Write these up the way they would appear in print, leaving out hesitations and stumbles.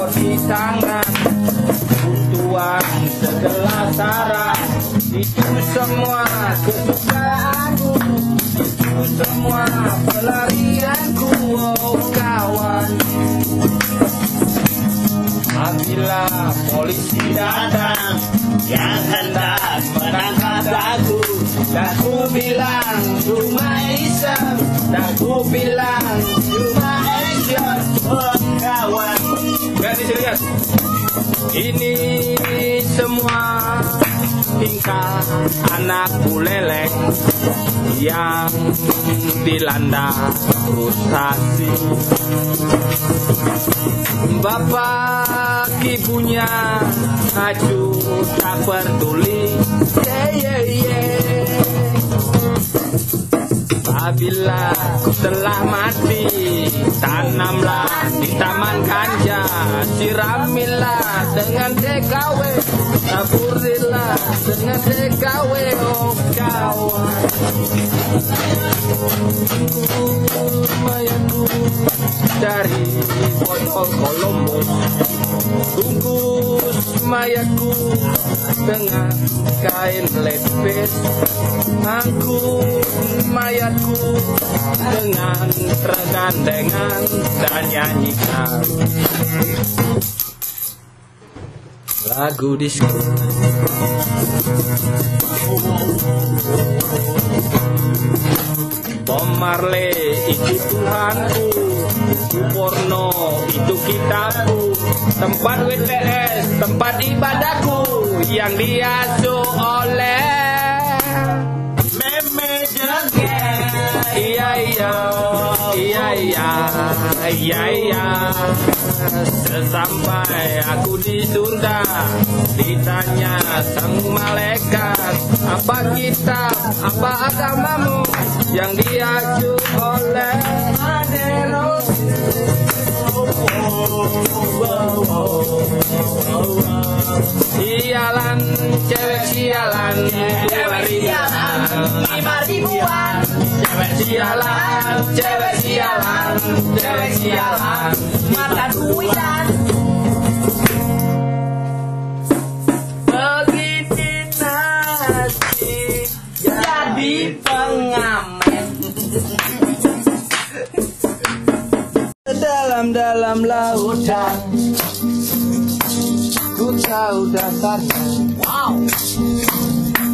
rokok di tangan, butuhan segelas saran. Itu semua kesukaanku, itu semua pelarianku, oh kawan. Apabila polisi datang yang hendak menangkap aku, dah ku bilang cuma iseng, dah ku bilang cuma action, oh kawan. Ganti serius. Ini semua tingkah anak bulelek yang dilanda frustasi. Bapak ibunya acuh tak peduli. Apabila telah mati, tanamlah di taman ganja, siramilah dengan TKW, taburilah dengan TKW, oh kawan. Mayatku dari botol Columbus, bungkus mayatku dengan kain lepis, angkut mayatku dengan regandengan dan nyanyikan lagu disco. Bob Marley itu Tuhanku, porno itu kitabku, tempat WTS, tempat ibadahku yang diasuh oleh meme joget. Iya. Sesampai aku di surga, ditanya sang malaikat, apa kitab, apa agamamu yang diacu oleh Aderos. Sialan, cewek sialan, 5.000-an. Cewek sialan, mata duitan. begini nasi Jadi pengamen. dalam lautan, ku tahu dasarnya. Wow.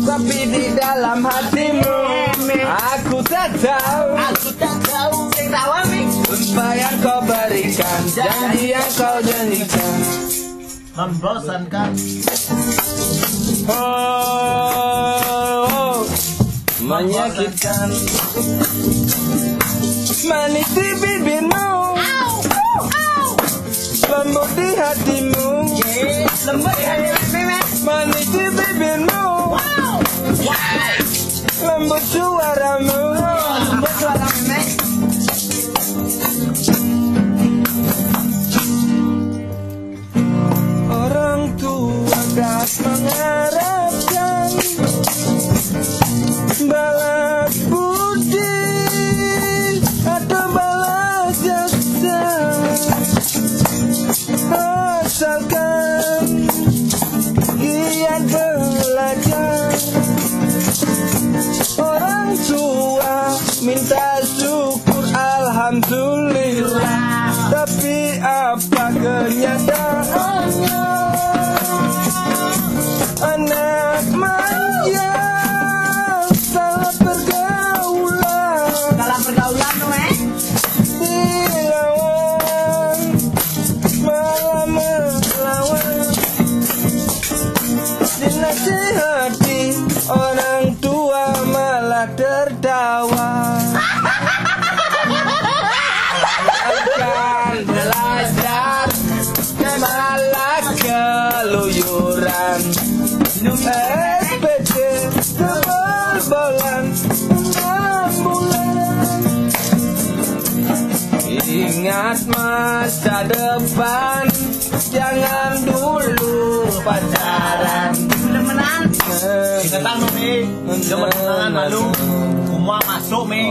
Tapi di dalam hatimu aku tak tahu Yang tahu Amik. apa yang kau berikan, janji yang kau janjikan. Membosankan. Oh, menyakitkan. Manis di bibirmu, lembut di hatimu, manis di bibirmu, lembut suaramu. Orang tua tak mengharapkan balas budi atau balas jasa, asalkan giat belajar. Orang tua minta syukur alhamdulillah, tapi apa kenyataannya? Anak manja salah pergaulan, dilawan malah melawan, dinasihati orang tua malah tertawa. Akan belajar malah keluyuran, SPT kebobolan 6 bulan. Ingat masa depan, jangan dulu pacaran. Kita tahu nih, zaman kenangan lalu, semua masuk nih.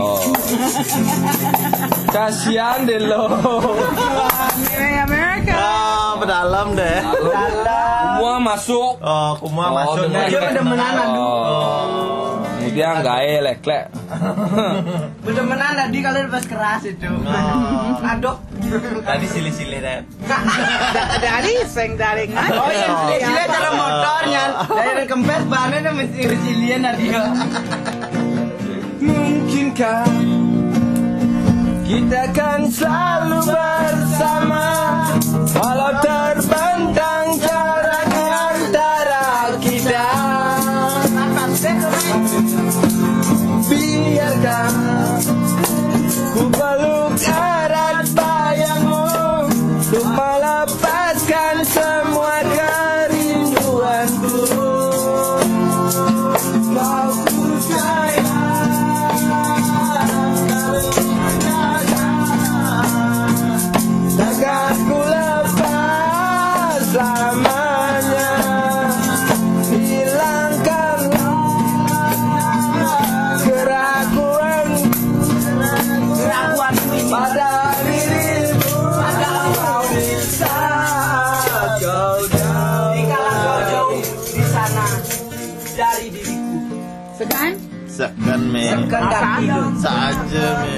Kasihan deh lo. Amerika. apa dalam deh? Semua masuk. Oh, kumua masuknya. Dia bener-bener adu. Kemudian gae leklek. Bener-bener tadi kalau lepas keras itu. Aduk. Tadi silih-silih deh. Dari seng dari kan. Oh iya, silih cara motornya. Dari kempes bannya mesti resilian tadi. Mungkinkah kita kan selalu bersama, walau terbentang jarak antara kita. Biarkan ku peluk erat bayangmu untuk melepaskan semua kerinduanku. Kau ku takkan ku lepas selamanya. Hilangkanlah keraguan pada dirimu, kau bisa jauh-jauh. Kalau jauh di sana dari diriku. Segan? Sekan me. Sekedar hidup. Saja me.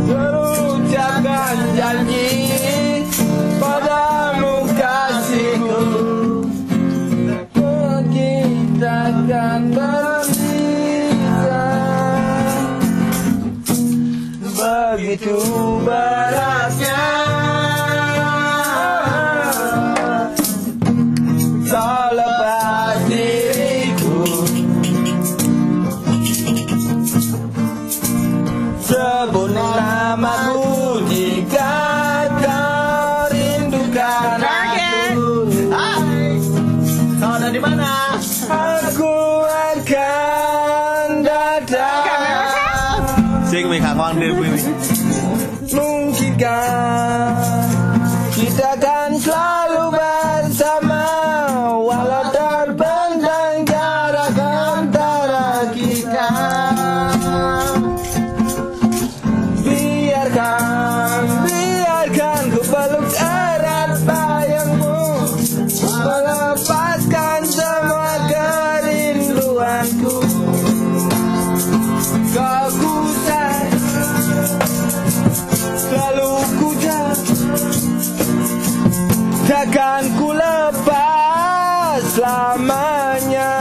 Terucapkan janji padamu kasihku, kita akan berpisah. Begitu beratnya kau lepas diriku, sebut namaku jika kau rindukan aku. Kau ada di mana? Aku akan datang. Sing me kawang deh bu. Mungkinkah kita akan selalu bersama, walau terbentang jarak antara kita. Biarkan ku peluk erat bayangmu, melepaskan semua kerinduanku. Kau ku sayang, selalu ku jaga, takkan ku lepas selamanya.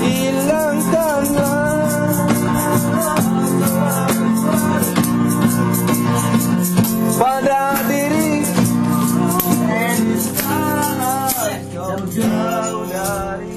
Hilangkanlah pada diri jauh-jauh dari